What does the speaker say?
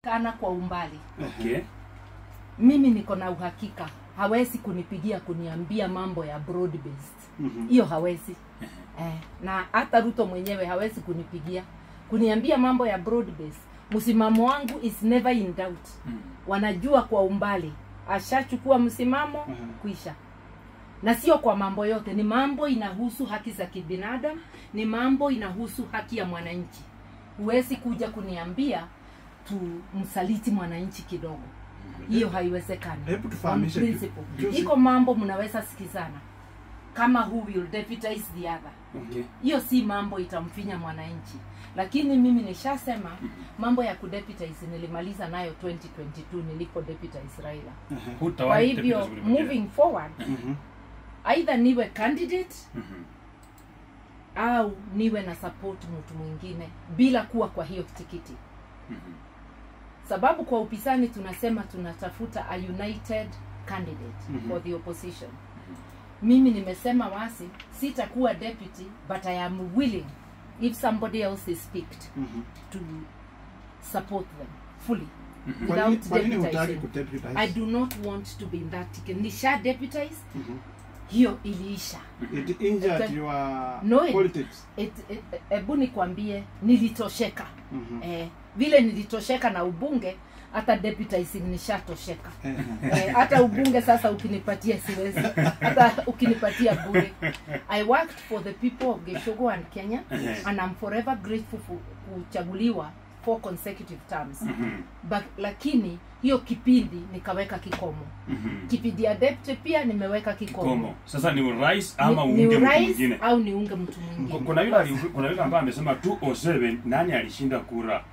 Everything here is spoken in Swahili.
kana kwa umbali. Okay. Mimi niko na uhakika hawezi kunipigia kuniambia mambo ya broad based. Hiyo hawezi. Na hata Ruto mwenyewe hawezi kunipigia kuniambia mambo ya broad based. Msimamo wangu is never in doubt. Wanajua kwa umbali ashachukua msimamo kuisha. Na sio kwa mambo yote, ni mambo inahusu haki za kibinadamu, ni mambo inahusu haki ya mwananchi. Huwezi kuja kuniambia tumsaliti mwananchi kidogo. Hiyo haiwezekani. Hebu tufahamishe. Iko mambo mnaweza sikizana. Kama who will deputize the other. Okay. Hiyo si mambo itamfinya mwananchi. Lakini mimi nishasema mambo ya kudeputize nilimaliza nayo 2022 nilipo deputize Raila. Kwa hivyo moving forward, either niwe candidate au niwe na support mtu mwingine bila kuwa kwa hiyo tikiti. Sababu kwa upinzani tunasema tunatafuta a united candidate for the opposition. Mimi nimesema wasi sitakuwa deputy, but I am willing if somebody else is picked to support them fully without deputizing. I do not want to be in that ticket. Nisha deputize, hiyo iliisha. It injured your politics. Ebu nikwambie nilitosheka. Vile nilitosheka na ubunge, hata deputizing nishatosheka. Hata ubunge sasa ukinipatia siwezi. Hata ukinipatia bure. I worked for the people of Geshogo and Kenya, and I'm forever grateful for kuchaguliwa 4 consecutive terms. But lakini hiyo kipindi nikaweka kikomo. Kipindi ya deputy pia nimeweka kikomo. Sasa ni urais ama uunge mtu mwingine au niunge mtu mwingine. Kuna yule ambaye amesema 207 nani alishinda kura